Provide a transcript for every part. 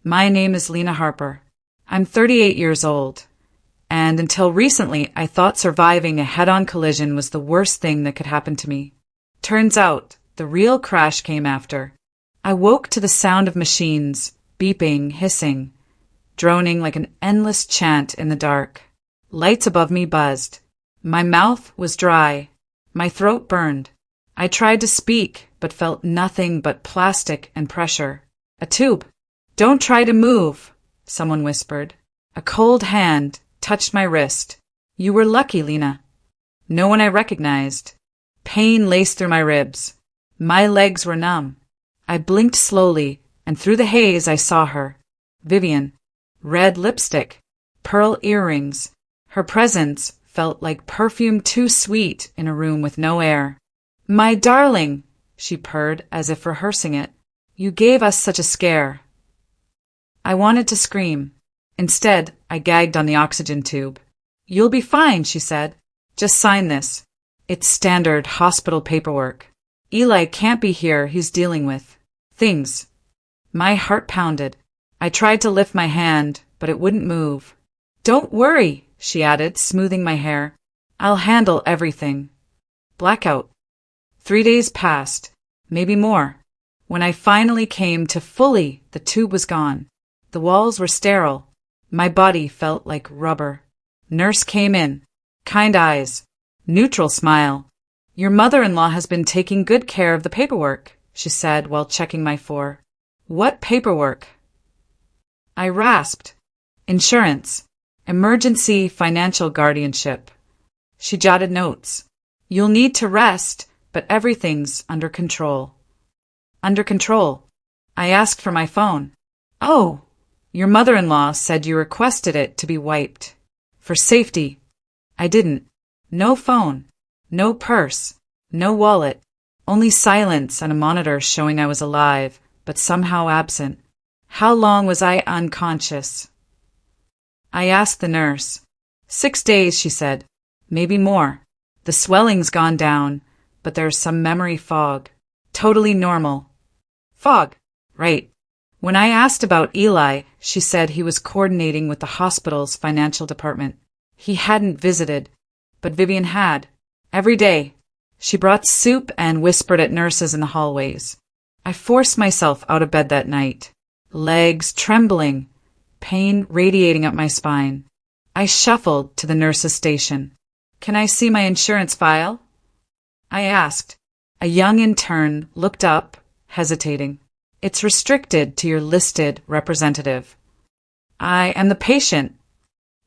My name is Lena Harper. I'm 38 years old, and until recently I thought surviving a head-on collision was the worst thing that could happen to me. Turns out, the real crash came after. I woke to the sound of machines, beeping, hissing, droning like an endless chant in the dark. Lights above me buzzed. My mouth was dry. My throat burned. I tried to speak, but felt nothing but plastic and pressure. A tube. "Don't try to move," someone whispered. A cold hand touched my wrist. "You were lucky, Lena." No one I recognized. Pain laced through my ribs. My legs were numb. I blinked slowly, and through the haze I saw her. Vivian. Red lipstick. Pearl earrings. Her presence felt like perfume too sweet in a room with no air. "My darling," she purred as if rehearsing it. "You gave us such a scare." I wanted to scream. Instead, I gagged on the oxygen tube. "You'll be fine," she said. "Just sign this. It's standard hospital paperwork. Eli can't be here, he's dealing with things." My heart pounded. I tried to lift my hand, but it wouldn't move. "Don't worry," she added, smoothing my hair. "I'll handle everything." Blackout. 3 days passed, maybe more. When I finally came to fully, the tube was gone. The walls were sterile. My body felt like rubber. Nurse came in. Kind eyes. Neutral smile. "Your mother-in-law has been taking good care of the paperwork," she said while checking my for. "What paperwork?" I rasped. "Insurance. Emergency financial guardianship." She jotted notes. "You'll need to rest, but everything's under control." Under control. I asked for my phone. "Oh, your mother-in-law said you requested it to be wiped. For safety." I didn't. No phone. No purse. No wallet. Only silence and a monitor showing I was alive, but somehow absent. How long was I unconscious? I asked the nurse. 6 days, she said. Maybe more. The swelling's gone down, but there's some memory fog. Totally normal. Fog. Right. When I asked about Eli, she said he was coordinating with the hospital's financial department. He hadn't visited, but Vivian had. Every day. She brought soup and whispered at nurses in the hallways. I forced myself out of bed that night. Legs trembling, pain radiating up my spine. I shuffled to the nurse's station. "Can I see my insurance file?" I asked. A young intern looked up, hesitating. "It's restricted to your listed representative." "I am the patient."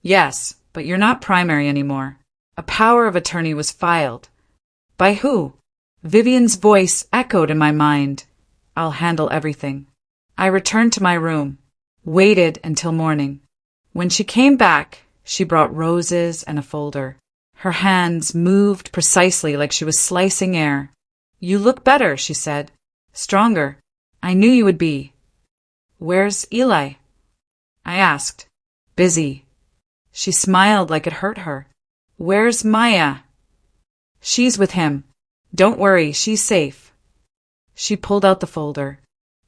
"Yes, but you're not primary anymore." A power of attorney was filed. By who? Vivian's voice echoed in my mind. "I'll handle everything." I returned to my room, waited until morning. When she came back, she brought roses and a folder. Her hands moved precisely like she was slicing air. "You look better," she said. "Stronger. I knew you would be." "Where's Eli?" I asked. "Busy." She smiled like it hurt her. "Where's Maya?" "She's with him. Don't worry, she's safe." She pulled out the folder.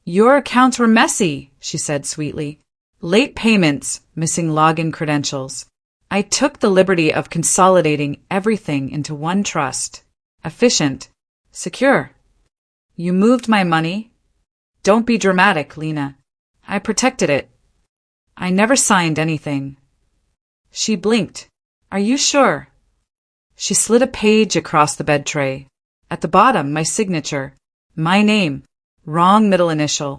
"Your accounts were messy," she said sweetly. "Late payments, missing login credentials. I took the liberty of consolidating everything into one trust. Efficient. Secure. You moved my money?" "Don't be dramatic, Lena. I protected it. I never signed anything." She blinked. "Are you sure?" She slid a page across the bed tray. At the bottom, my signature. My name. Wrong middle initial.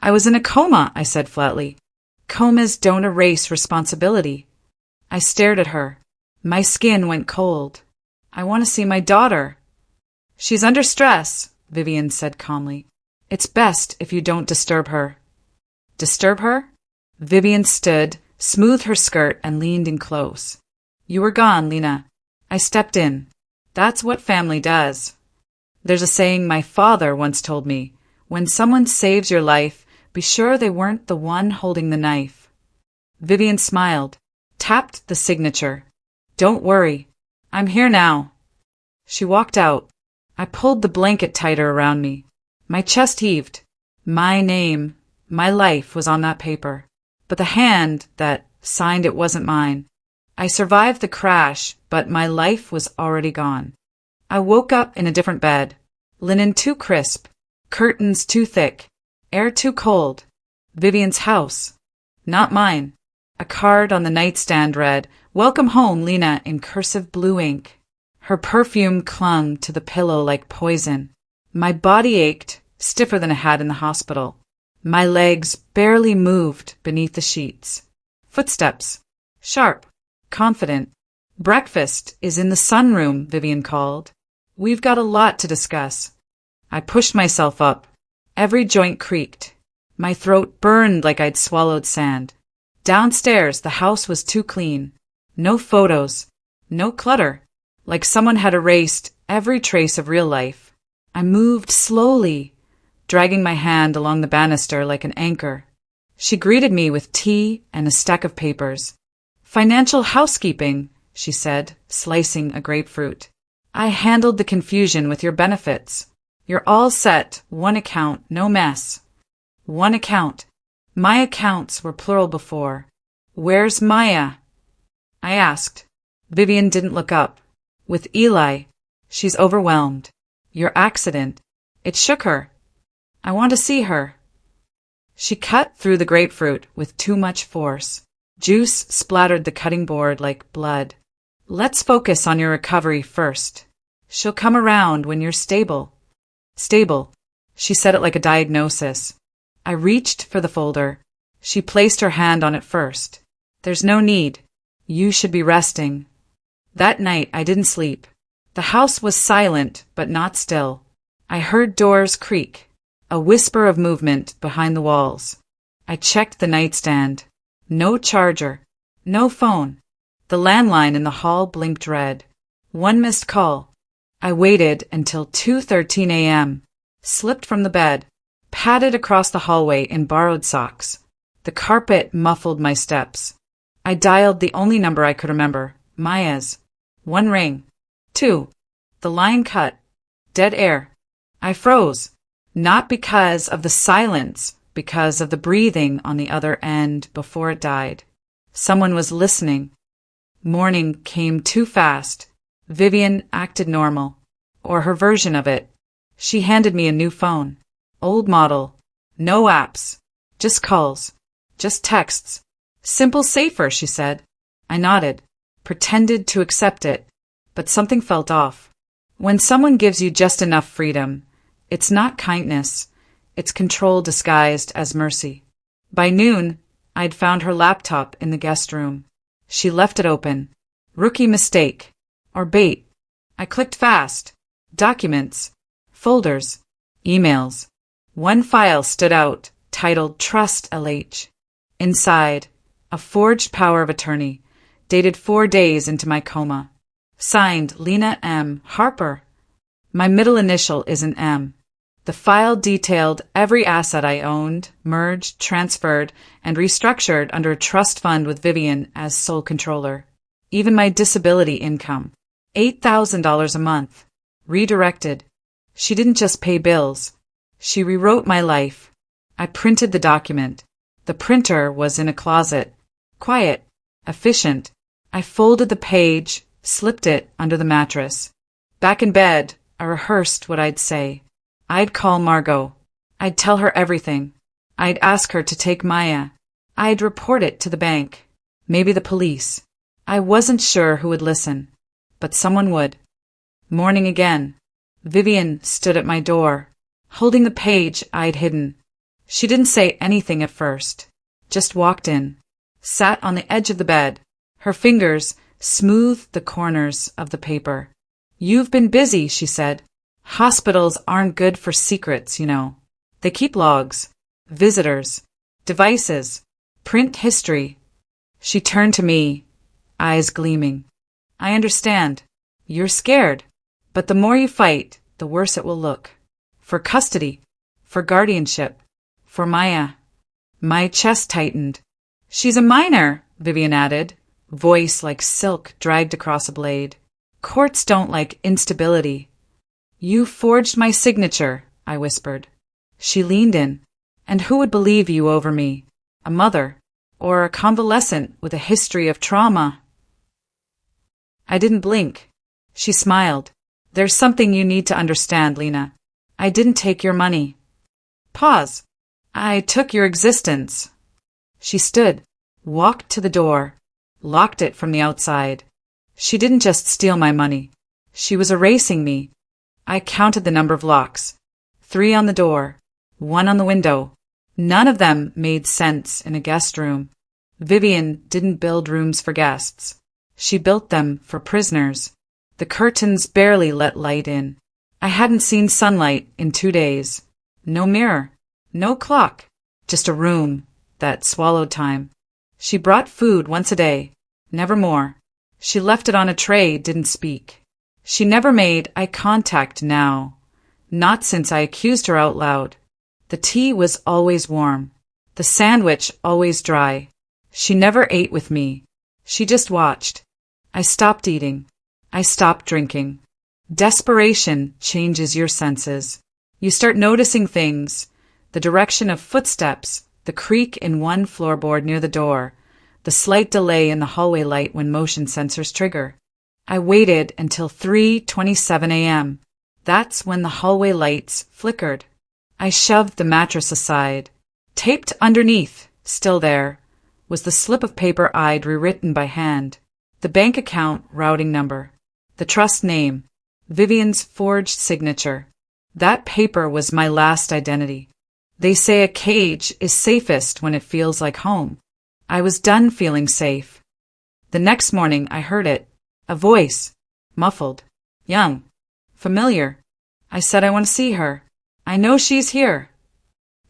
"I was in a coma," I said flatly. "Comas don't erase responsibility." I stared at her. My skin went cold. "I want to see my daughter." "She's under stress," Vivian said calmly. "It's best if you don't disturb her." Disturb her? Vivian stood, smoothed her skirt, and leaned in close. "You were gone, Lena. I stepped in. That's what family does. There's a saying my father once told me. When someone saves your life, be sure they weren't the one holding the knife." Vivian smiled, tapped the signature. "Don't worry. I'm here now." She walked out. I pulled the blanket tighter around me. My chest heaved. My name. My life was on that paper. But the hand that signed it wasn't mine. I survived the crash, but my life was already gone. I woke up in a different bed. Linen too crisp, curtains too thick, air too cold. Vivian's house. Not mine. A card on the nightstand read, "Welcome home, Lena," in cursive blue ink. Her perfume clung to the pillow like poison. My body ached, stiffer than it had in the hospital. My legs barely moved beneath the sheets. Footsteps. Sharp. Confident. "Breakfast is in the sunroom," Vivian called. "We've got a lot to discuss." I pushed myself up. Every joint creaked. My throat burned like I'd swallowed sand. Downstairs, the house was too clean. No photos. No clutter. Like someone had erased every trace of real life. I moved slowly, dragging my hand along the banister like an anchor. She greeted me with tea and a stack of papers. "Financial housekeeping," she said, slicing a grapefruit. "I handled the confusion with your benefits. You're all set. One account, no mess." One account. My accounts were plural before. "Where's Maya?" I asked. Vivian didn't look up. "With Eli. She's overwhelmed. Your accident. It shook her. I want to see her." She cut through the grapefruit with too much force. Juice splattered the cutting board like blood. "Let's focus on your recovery first. She'll come around when you're stable." Stable. She said it like a diagnosis. I reached for the folder. She placed her hand on it first. "There's no need. You should be resting." That night I didn't sleep. The house was silent, but not still. I heard doors creak, a whisper of movement behind the walls. I checked the nightstand. No charger. No phone. The landline in the hall blinked red. One missed call. I waited until 2:13 a.m., slipped from the bed, padded across the hallway in borrowed socks. The carpet muffled my steps. I dialed the only number I could remember, Maya's. One ring. Two. The line cut. Dead air. I froze. Not because of the silence, because of the breathing on the other end before it died. Someone was listening. Morning came too fast. Vivian acted normal, or her version of it. She handed me a new phone. Old model. No apps. Just calls. Just texts. "Simple safer," she said. I nodded, pretended to accept it, but something felt off. When someone gives you just enough freedom, it's not kindness, it's control disguised as mercy. By noon, I'd found her laptop in the guest room. She left it open. Rookie mistake. Or bait. I clicked fast. Documents. Folders. Emails. One file stood out, titled Trust LH. Inside, a forged power of attorney, dated 4 days into my coma. Signed Lena M. Harper. My middle initial is an M. The file detailed every asset I owned, merged, transferred, and restructured under a trust fund with Vivian as sole controller. Even my disability income. $8,000 a month. Redirected. She didn't just pay bills. She rewrote my life. I printed the document. The printer was in a closet. Quiet. Efficient. I folded the page, slipped it under the mattress. Back in bed, I rehearsed what I'd say. I'd call Margot. I'd tell her everything. I'd ask her to take Maya. I'd report it to the bank. Maybe the police. I wasn't sure who would listen, but someone would. Morning again. Vivian stood at my door, holding the page I'd hidden. She didn't say anything at first, just walked in, sat on the edge of the bed. Her fingers smoothed the corners of the paper. "You've been busy," she said. "Hospitals aren't good for secrets, you know. They keep logs, visitors, devices, print history." She turned to me, eyes gleaming. "I understand. You're scared. But the more you fight, the worse it will look. For custody, for guardianship, for Maya." My chest tightened. "She's a minor," Vivian added, voice like silk dragged across a blade. "Courts don't like instability." "You forged my signature," I whispered. She leaned in. And who would believe you over me? A mother? Or a convalescent with a history of trauma? I didn't blink. She smiled. There's something you need to understand, Lena. I didn't take your money. Pause. I took your existence. She stood, walked to the door, locked it from the outside. She didn't just steal my money. She was erasing me. I counted the number of locks. 3 on the door, 1 on the window. None of them made sense in a guest room. Vivian didn't build rooms for guests. She built them for prisoners. The curtains barely let light in. I hadn't seen sunlight in 2 days. No mirror, no clock, just a room that swallowed time. She brought food once a day, never more. She left it on a tray, didn't speak. She never made eye contact now, not since I accused her out loud. The tea was always warm, the sandwich always dry. She never ate with me. She just watched. I stopped eating. I stopped drinking. Desperation changes your senses. You start noticing things, the direction of footsteps, the creak in one floorboard near the door, the slight delay in the hallway light when motion sensors trigger. I waited until 3:27 a.m. That's when the hallway lights flickered. I shoved the mattress aside. Taped underneath, still there, was the slip of paper I'd rewritten by hand. The bank account routing number. The trust name. Vivian's forged signature. That paper was my last identity. They say a cage is safest when it feels like home. I was done feeling safe. The next morning I heard it. A voice. Muffled. Young. Familiar. I said I want to see her. I know she's here.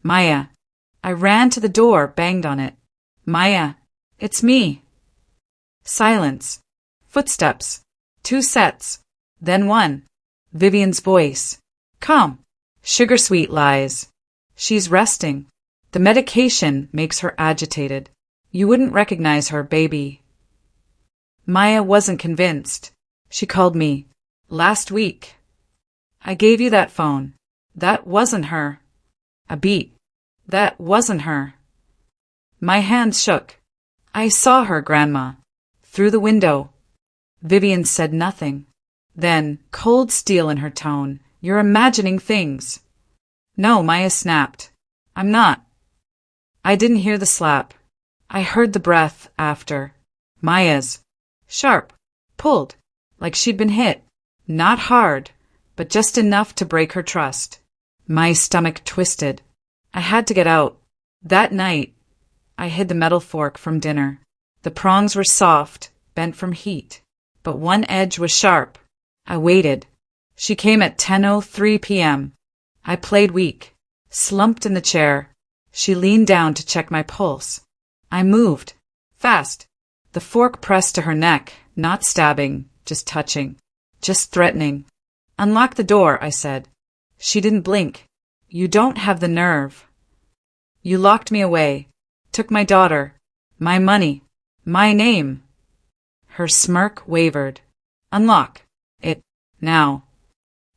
Maya. I ran to the door, banged on it. Maya. It's me. Silence. Footsteps. 2 sets. Then 1. Vivian's voice. Come. Sugar-sweet lies. She's resting. The medication makes her agitated. You wouldn't recognize her, baby. Maya wasn't convinced. She called me. Last week. I gave you that phone. That wasn't her. A beat. That wasn't her. My hands shook. I saw her, Grandma. Through the window. Vivian said nothing. Then, cold steel in her tone. You're imagining things. No, Maya snapped. I'm not. I didn't hear the slap. I heard the breath after. Maya's. Sharp. Pulled. Like she'd been hit. Not hard, but just enough to break her trust. My stomach twisted. I had to get out. That night, I hid the metal fork from dinner. The prongs were soft, bent from heat, but one edge was sharp. I waited. She came at 10:03 p.m. I played weak, slumped in the chair. She leaned down to check my pulse. I moved. Fast. The fork pressed to her neck, not stabbing, just touching, just threatening. Unlock the door, I said. She didn't blink. You don't have the nerve. You locked me away, took my daughter, my money, my name. Her smirk wavered. Unlock it, now.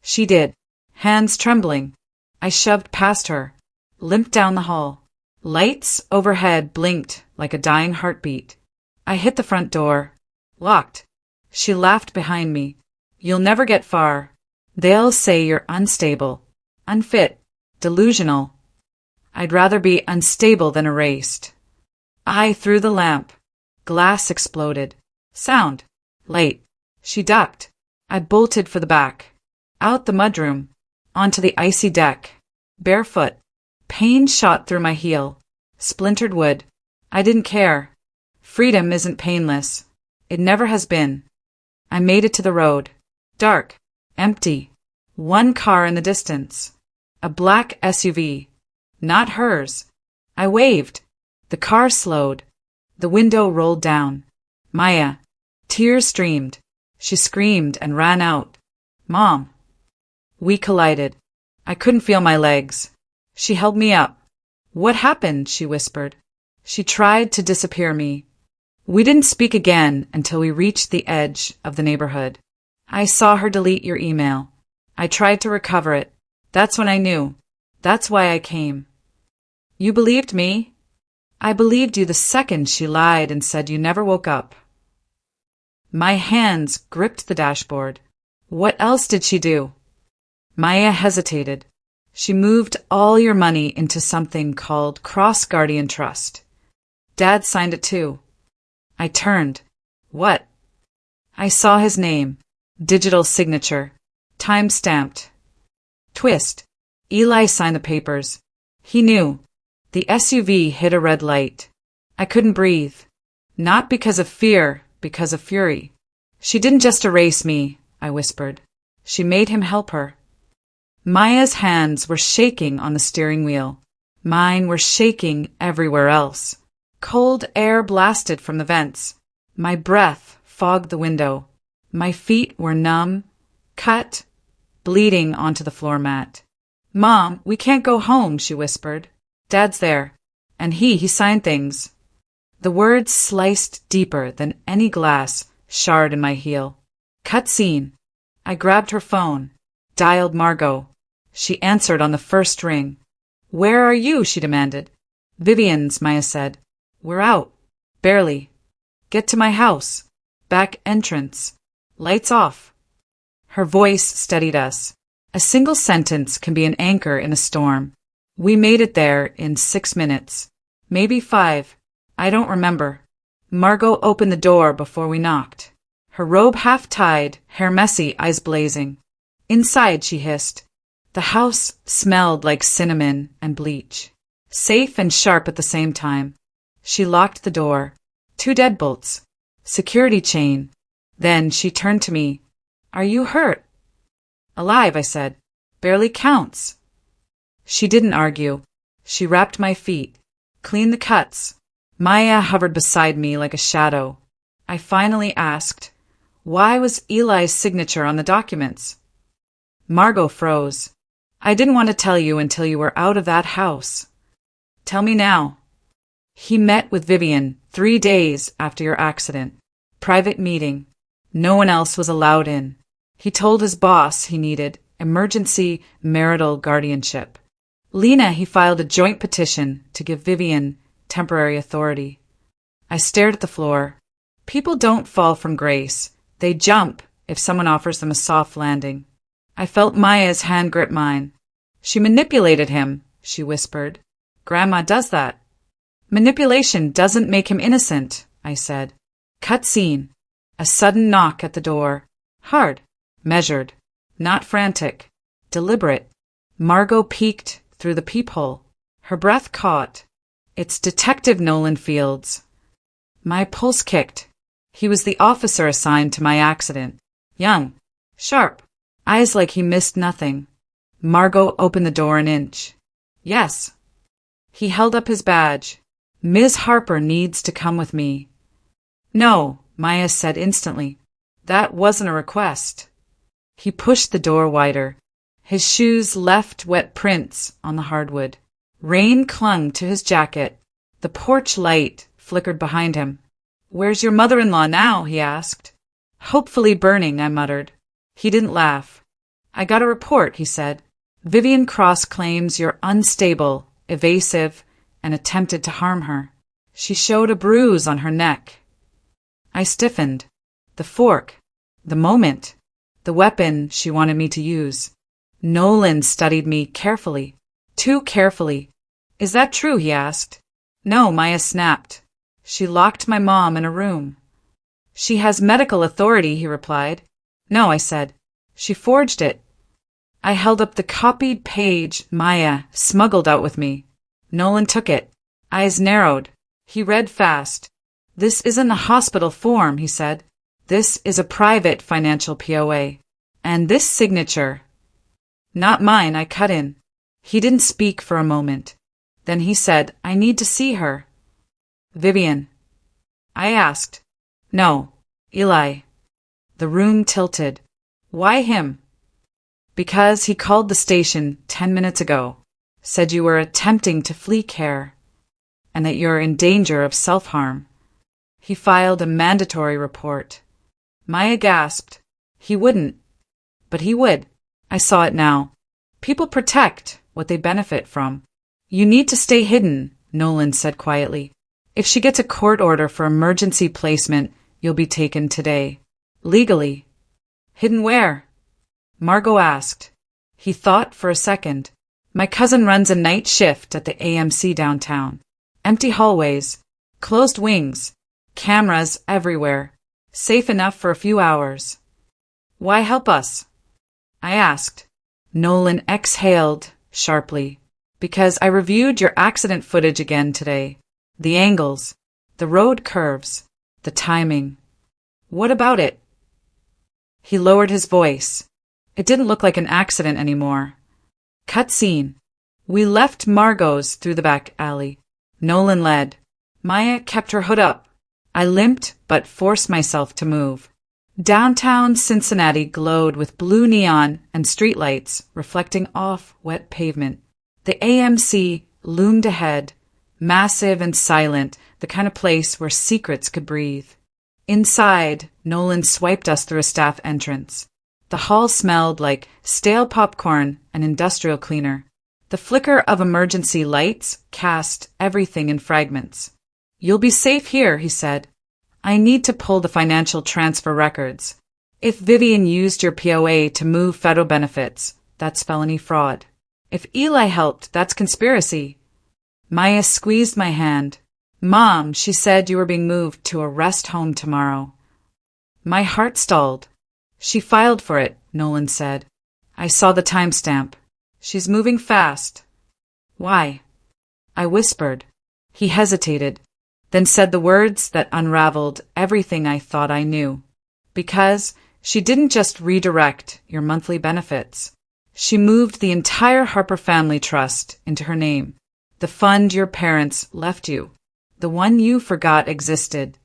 She did, hands trembling. I shoved past her, limped down the hall. Lights overhead blinked like a dying heartbeat. I hit the front door. Locked. She laughed behind me. You'll never get far. They'll say you're unstable, unfit, delusional. I'd rather be unstable than erased. I threw the lamp. Glass exploded. Sound. Light. She ducked. I bolted for the back. Out the mudroom. Onto the icy deck. Barefoot. Pain shot through my heel. Splintered wood. I didn't care. Freedom isn't painless. It never has been. I made it to the road. Dark. Empty. One car in the distance. A black SUV. Not hers. I waved. The car slowed. The window rolled down. Maya. Tears streamed. She screamed and ran out. Mom. We collided. I couldn't feel my legs. She held me up. What happened? She whispered. She tried to disappear me. We didn't speak again until we reached the edge of the neighborhood. I saw her delete your email. I tried to recover it. That's when I knew. That's why I came. You believed me? I believed you the second she lied and said you never woke up. My hands gripped the dashboard. What else did she do? Maya hesitated. She moved all your money into something called Cross Guardian Trust. Dad signed it too. I turned. What? I saw his name. Digital signature. Time-stamped. Twist. Eli signed the papers. He knew. The SUV hit a red light. I couldn't breathe. Not because of fear, because of fury. She didn't just erase me, I whispered. She made him help her. Maya's hands were shaking on the steering wheel. Mine were shaking everywhere else. Cold air blasted from the vents. My breath fogged the window. My feet were numb, cut, bleeding onto the floor mat. Mom, we can't go home, she whispered. Dad's there. And he signed things. The words sliced deeper than any glass shard in my heel. Cut scene. I grabbed her phone, dialed Margot. She answered on the first ring. Where are you? She demanded. Vivian's, Maya said. We're out. Barely. Get to my house. Back entrance. Lights off. Her voice steadied us. A single sentence can be an anchor in a storm. We made it there in 6 minutes. Maybe 5. I don't remember. Margot opened the door before we knocked. Her robe half-tied, hair messy, eyes blazing. Inside, she hissed. The house smelled like cinnamon and bleach. Safe and sharp at the same time. She locked the door. 2 deadbolts. Security chain. Then she turned to me. Are you hurt? Alive, I said. Barely counts. She didn't argue. She wrapped my feet. Cleaned the cuts. Maya hovered beside me like a shadow. I finally asked, why was Eli's signature on the documents? Margot froze. I didn't want to tell you until you were out of that house. Tell me now. He met with Vivian 3 days after your accident. Private meeting. No one else was allowed in. He told his boss he needed emergency marital guardianship. Lena, he filed a joint petition to give Vivian temporary authority. I stared at the floor. People don't fall from grace. They jump if someone offers them a soft landing. I felt Maya's hand grip mine. She manipulated him, she whispered. Grandma does that. Manipulation doesn't make him innocent, I said. Cut scene. A sudden knock at the door. Hard. Measured. Not frantic. Deliberate. Margot peeked through the peephole. Her breath caught. It's Detective Nolan Fields. My pulse kicked. He was the officer assigned to my accident. Young. Sharp. Eyes like he missed nothing. Margot opened the door an inch. Yes. He held up his badge. Ms. Harper needs to come with me. No, Maya said instantly. That wasn't a request. He pushed the door wider. His shoes left wet prints on the hardwood. Rain clung to his jacket. The porch light flickered behind him. Where's your mother-in-law now? He asked. Hopefully burning, I muttered. He didn't laugh. I got a report, he said. Vivian Cross claims you're unstable, evasive, and attempted to harm her. She showed a bruise on her neck. I stiffened. The fork. The moment. The weapon she wanted me to use. Nolan studied me carefully. Too carefully. Is that true? He asked. No, Maya snapped. She locked my mom in a room. She has medical authority, he replied. No, I said. She forged it. I held up the copied page Maya smuggled out with me. Nolan took it. Eyes narrowed. He read fast. This isn't a hospital form, he said. This is a private financial POA. And this signature. Not mine, I cut in. He didn't speak for a moment. Then he said, I need to see her. Vivian. I asked. No. Eli. The room tilted. Why him? Because he called the station 10 minutes ago. Said you were attempting to flee care. And that you're in danger of self-harm. He filed a mandatory report. Maya gasped. He wouldn't. But he would. I saw it now. People protect what they benefit from. You need to stay hidden, Nolan said quietly. If she gets a court order for emergency placement, you'll be taken today. Legally. Hidden where? Margot asked. He thought for a second. My cousin runs a night shift at the AMC downtown. Empty hallways, closed wings, cameras everywhere, safe enough for a few hours. Why help us? I asked. Nolan exhaled sharply. Because I reviewed your accident footage again today. The angles, the road curves, the timing. What about it? He lowered his voice. It didn't look like an accident anymore. Cut scene. We left Margot's through the back alley. Nolan led. Maya kept her hood up. I limped but forced myself to move. Downtown Cincinnati glowed with blue neon and streetlights reflecting off wet pavement. The AMC loomed ahead, massive and silent, the kind of place where secrets could breathe. Inside, Nolan swiped us through a staff entrance. The hall smelled like stale popcorn and industrial cleaner. The flicker of emergency lights cast everything in fragments. You'll be safe here, he said. I need to pull the financial transfer records. If Vivian used your POA to move federal benefits, that's felony fraud. If Eli helped, that's conspiracy. Maya squeezed my hand. Mom, she said you were being moved to a rest home tomorrow. My heart stalled. She filed for it, Nolan said. I saw the timestamp. She's moving fast. Why? I whispered. He hesitated, then said the words that unraveled everything I thought I knew. Because she didn't just redirect your monthly benefits. She moved the entire Harper family trust into her name. The fund your parents left you. The one you forgot existed.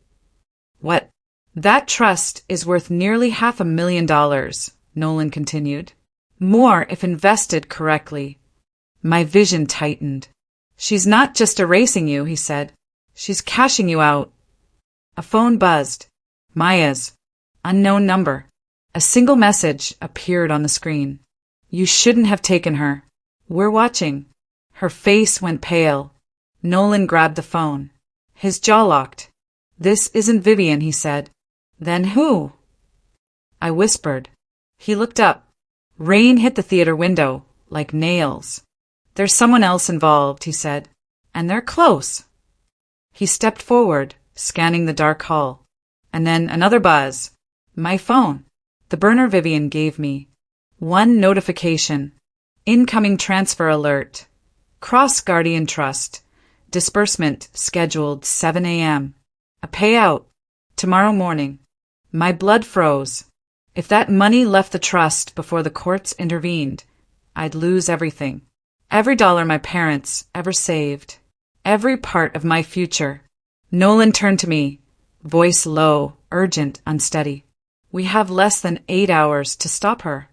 What? That trust is worth nearly $500,000, Nolan continued. More if invested correctly. My vision tightened. She's not just erasing you, he said. She's cashing you out. A phone buzzed. Maya's. Unknown number. A single message appeared on the screen. You shouldn't have taken her. We're watching. Her face went pale. Nolan grabbed the phone. His jaw locked. This isn't Vivian, he said. Then who? I whispered. He looked up. Rain hit the theater window, like nails. There's someone else involved, he said. And they're close. He stepped forward, scanning the dark hall. And then another buzz. My phone. The burner Vivian gave me. One notification. Incoming transfer alert. Cross Guardian Trust. Disbursement scheduled 7 a.m. A payout. Tomorrow morning. My blood froze. If that money left the trust before the courts intervened, I'd lose everything. Every dollar my parents ever saved. Every part of my future. Nolan turned to me, voice low, urgent, unsteady. We have less than 8 hours to stop her.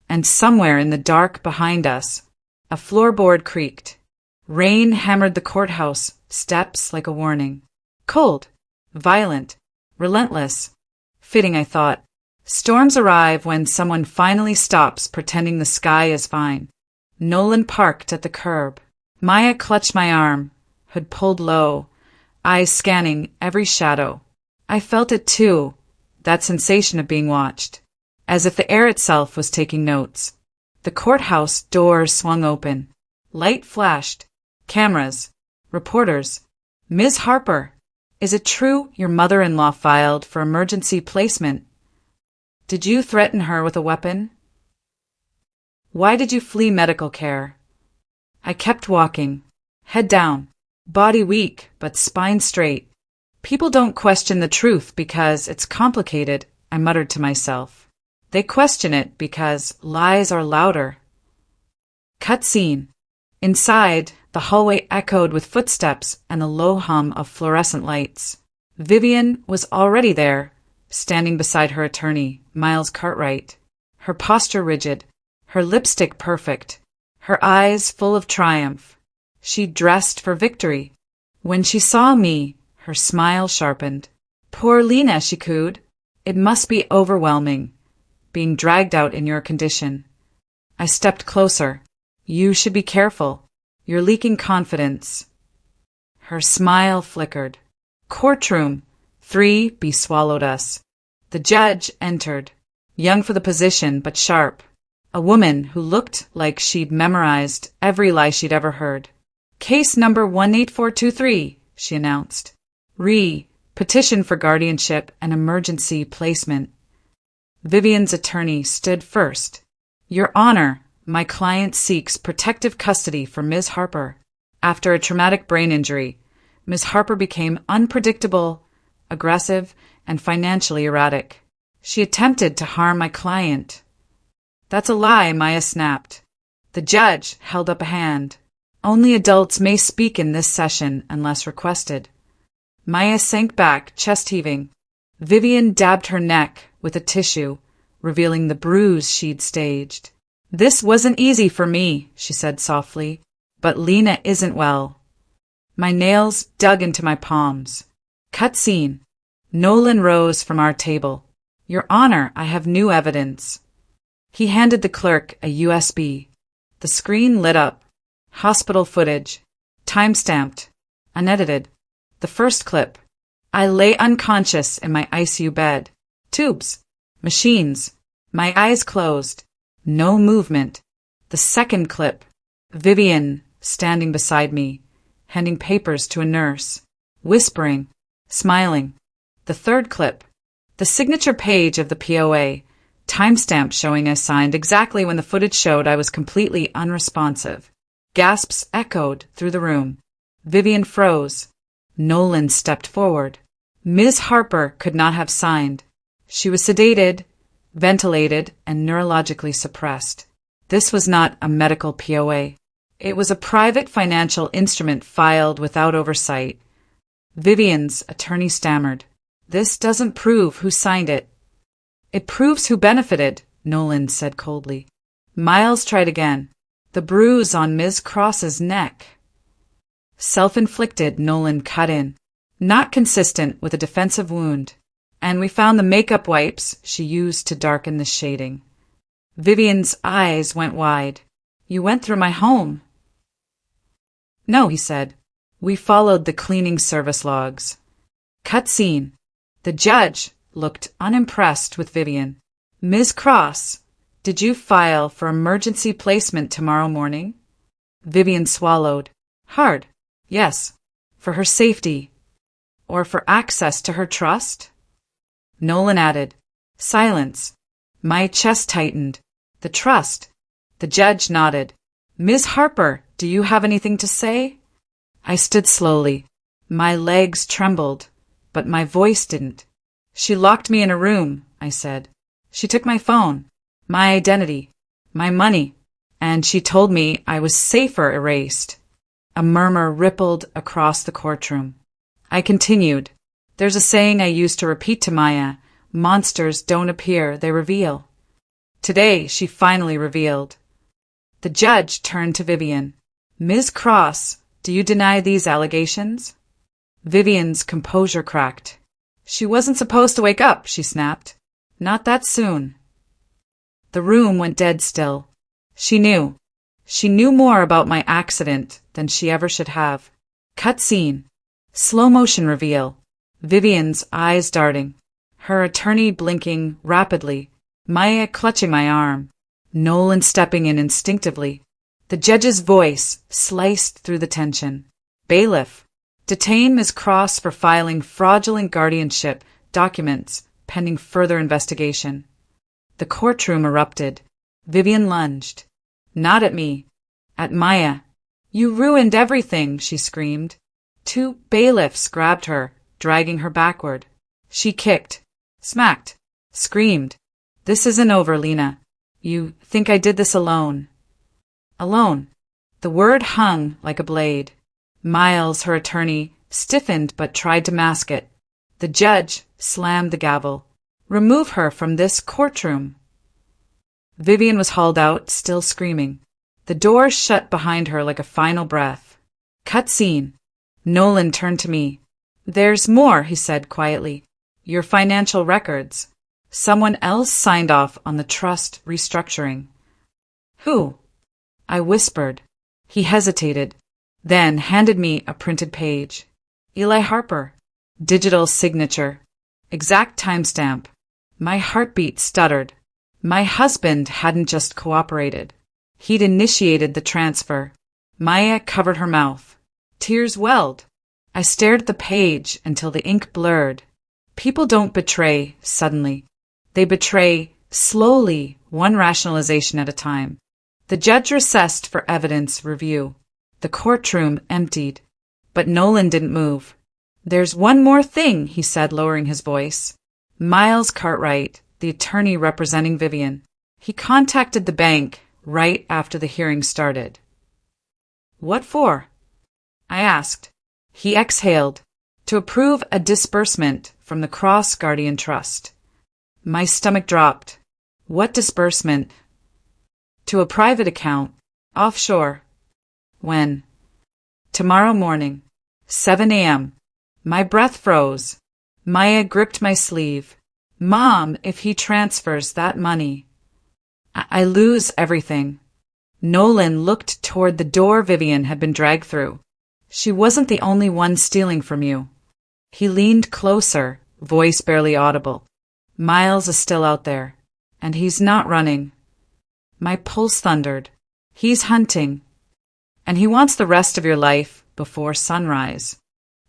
And somewhere in the dark behind us, a floorboard creaked. Rain hammered the courthouse steps like a warning. Cold, violent, relentless. Fitting, I thought. Storms arrive when someone finally stops pretending the sky is fine. Nolan parked at the curb. Maya clutched my arm, hood pulled low, eyes scanning every shadow. I felt it too, that sensation of being watched, as if the air itself was taking notes. The courthouse doors swung open. Light flashed. Cameras. Reporters. Ms. Harper, is it true your mother-in-law filed for emergency placement? Did you threaten her with a weapon? Why did you flee medical care? I kept walking, head down, body weak but spine straight. People don't question the truth because it's complicated, I muttered to myself. They question it because lies are louder. Cut scene. Inside, the hallway echoed with footsteps and the low hum of fluorescent lights. Vivian was already there, standing beside her attorney, Miles Cartwright. Her posture rigid, her lipstick perfect, her eyes full of triumph. She dressed for victory. When she saw me, her smile sharpened. Poor Lena, she cooed. It must be overwhelming, being dragged out in your condition. I stepped closer. You should be careful. You're leaking confidence. Her smile flickered. Courtroom. 3B swallowed us. The judge entered, young for the position but sharp. A woman who looked like she'd memorized every lie she'd ever heard. Case number 18423, she announced. Petition for guardianship and emergency placement. Vivian's attorney stood first. Your Honor, my client seeks protective custody for Ms. Harper. After a traumatic brain injury, Ms. Harper became unpredictable, aggressive, and financially erratic. She attempted to harm my client. That's a lie, Maya snapped. The judge held up a hand. Only adults may speak in this session unless requested. Maya sank back, chest heaving. Vivian dabbed her neck with a tissue, revealing the bruise she'd staged. This wasn't easy for me, she said softly, but Lena isn't well. My nails dug into my palms. Cut scene. Nolan rose from our table. Your Honor, I have new evidence. He handed the clerk a USB. The screen lit up. Hospital footage. Time-stamped. Unedited. The first clip. I lay unconscious in my ICU bed. Tubes. Machines. My eyes closed. No movement. The second clip. Vivian, standing beside me, handing papers to a nurse, whispering, smiling. The third clip. The signature page of the POA, timestamp showing I signed exactly when the footage showed I was completely unresponsive. Gasps echoed through the room. Vivian froze. Nolan stepped forward. Ms. Harper could not have signed. She was sedated, ventilated, and neurologically suppressed. This was not a medical POA. It was a private financial instrument filed without oversight. Vivian's attorney stammered. This doesn't prove who signed it. It proves who benefited, Nolan said coldly. Miles tried again. The bruise on Ms. Cross's neck. Self-inflicted, Nolan cut in. Not consistent with a defensive wound. And we found the makeup wipes she used to darken the shading. Vivian's eyes went wide. You went through my home. No, he said. We followed the cleaning service logs. Cut scene. The judge looked unimpressed with Vivian. Ms. Cross, did you file for emergency placement tomorrow morning? Vivian swallowed. Hard. Yes. For her safety. Or for access to her trust? Nolan added. Silence. My chest tightened. The trust. The judge nodded. Ms. Harper, do you have anything to say? I stood slowly. My legs trembled, but my voice didn't. She locked me in a room, I said. She took my phone, my identity, my money, and she told me I was safer erased. A murmur rippled across the courtroom. I continued. There's a saying I used to repeat to Maya. Monsters don't appear, they reveal. Today, she finally revealed. The judge turned to Vivian. Ms. Cross, do you deny these allegations? Vivian's composure cracked. She wasn't supposed to wake up, she snapped. Not that soon. The room went dead still. She knew. She knew more about my accident than she ever should have. Cut scene. Slow motion reveal. Vivian's eyes darting. Her attorney blinking rapidly. Maya clutching my arm. Nolan stepping in instinctively. The judge's voice sliced through the tension. Bailiff. Detain Ms. Cross for filing fraudulent guardianship documents pending further investigation. The courtroom erupted. Vivian lunged. Not at me. At Maya. You ruined everything, she screamed. Two bailiffs grabbed her, dragging her backward. She kicked, smacked, screamed. This isn't over, Lena. You think I did this alone. Alone. The word hung like a blade. Miles, her attorney, stiffened but tried to mask it. The judge slammed the gavel. Remove her from this courtroom. Vivian was hauled out, still screaming. The door shut behind her like a final breath. Cut scene. Nolan turned to me. There's more, he said quietly. Your financial records. Someone else signed off on the trust restructuring. Who? I whispered. He hesitated, then handed me a printed page. Eli Harper. Digital signature. Exact timestamp. My heartbeat stuttered. My husband hadn't just cooperated. He'd initiated the transfer. Maya covered her mouth. Tears welled. I stared at the page until the ink blurred. People don't betray suddenly. They betray slowly, one rationalization at a time. The judge recessed for evidence review. The courtroom emptied. But Nolan didn't move. There's one more thing, he said, lowering his voice. Miles Cartwright, the attorney representing Vivian. He contacted the bank right after the hearing started. What for? I asked. He exhaled. To approve a disbursement from the Cross Guardian Trust. My stomach dropped. What disbursement? To a private account. Offshore. When? Tomorrow morning. 7 a.m. My breath froze. Maya gripped my sleeve. Mom, if he transfers that money, I lose everything. Nolan looked toward the door Vivian had been dragged through. She wasn't the only one stealing from you. He leaned closer, voice barely audible. Miles is still out there, and he's not running. My pulse thundered. He's hunting, and he wants the rest of your life before sunrise.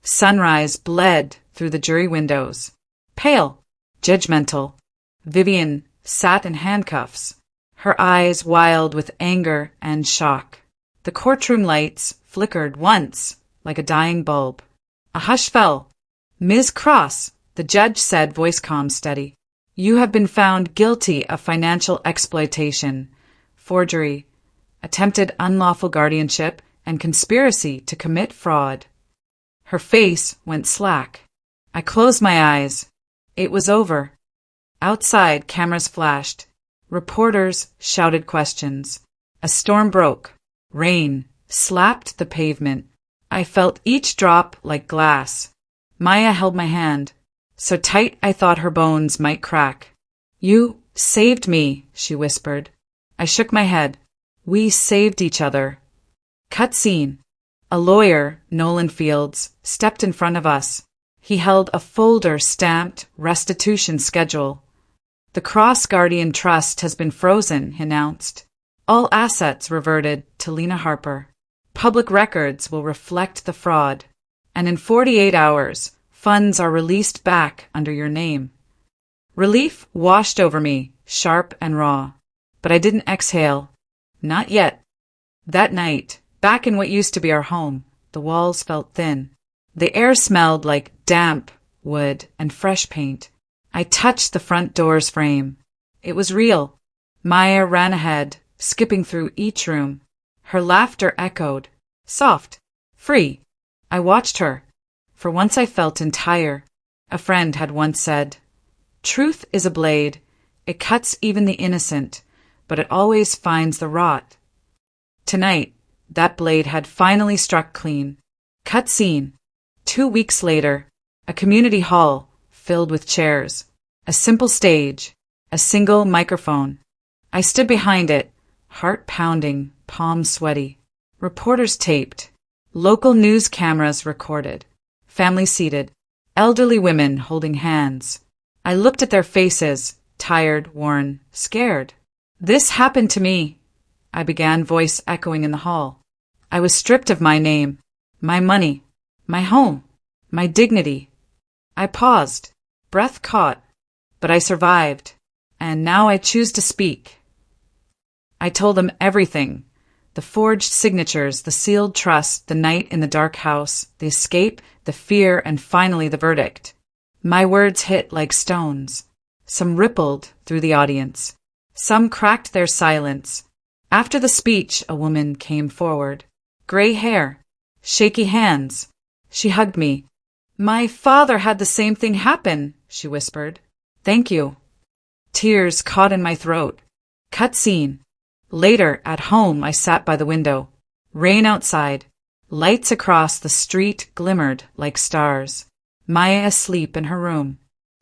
Sunrise bled through the jury windows. Pale, judgmental. Vivian sat in handcuffs, her eyes wild with anger and shock. The courtroom lights flickered once, like a dying bulb. A hush fell. Ms. Cross, the judge said, voice calm, steady. You have been found guilty of financial exploitation, forgery, attempted unlawful guardianship, and conspiracy to commit fraud. Her face went slack. I closed my eyes. It was over. Outside, cameras flashed. Reporters shouted questions. A storm broke. Rain slapped the pavement. I felt each drop like glass. Maya held my hand, so tight I thought her bones might crack. You saved me, she whispered. I shook my head. We saved each other. Cut scene. A lawyer, Nolan Fields, stepped in front of us. He held a folder stamped restitution schedule. The Cross Guardian Trust has been frozen, he announced. All assets reverted to Lena Harper. Public records will reflect the fraud. And in 48 hours, funds are released back under your name. Relief washed over me, sharp and raw. But I didn't exhale. Not yet. That night, back in what used to be our home, the walls felt thin. The air smelled like damp wood and fresh paint. I touched the front door's frame. It was real. Maya ran ahead, skipping through each room. Her laughter echoed. Soft. Free. I watched her. For once I felt entire. A friend had once said, Truth is a blade. It cuts even the innocent, but it always finds the rot. Tonight, that blade had finally struck clean. Cut scene. 2 weeks later, a community hall filled with chairs, a simple stage, a single microphone. I stood behind it, heart pounding, palms sweaty. Reporters taped. Local news cameras recorded. Families seated. Elderly women holding hands. I looked at their faces, tired, worn, scared. This happened to me, I began, voice echoing in the hall. I was stripped of my name, my money, my home, my dignity. I paused, breath caught, but I survived, and now I choose to speak. I told them everything. The forged signatures, the sealed trust, the night in the dark house, the escape, the fear, and finally the verdict. My words hit like stones. Some rippled through the audience. Some cracked their silence. After the speech, a woman came forward. Gray hair, shaky hands. She hugged me. My father had the same thing happen, she whispered. Thank you. Tears caught in my throat. Cut scene. Later, at home, I sat by the window. Rain outside. Lights across the street glimmered like stars. Maya asleep in her room.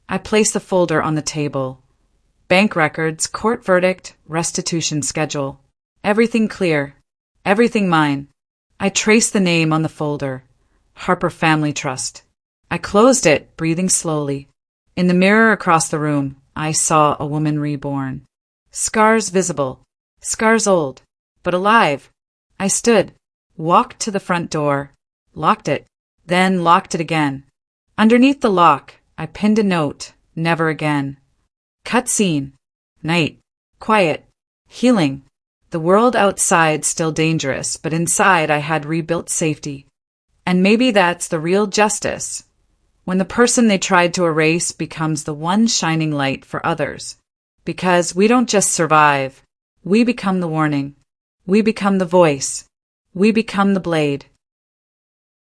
I placed the folder on the table. Bank records, court verdict, restitution schedule. Everything clear. Everything mine. I traced the name on the folder. Harper Family Trust. I closed it, breathing slowly. In the mirror across the room, I saw a woman reborn. Scars visible. Scars old, but alive. I stood, walked to the front door, locked it, then locked it again. Underneath the lock, I pinned a note, never again. Cut scene. Night. Quiet. Healing. The world outside still dangerous, but inside I had rebuilt safety. And maybe that's the real justice. When the person they tried to erase becomes the one shining light for others. Because we don't just survive. We become the warning. We become the voice. We become the blade.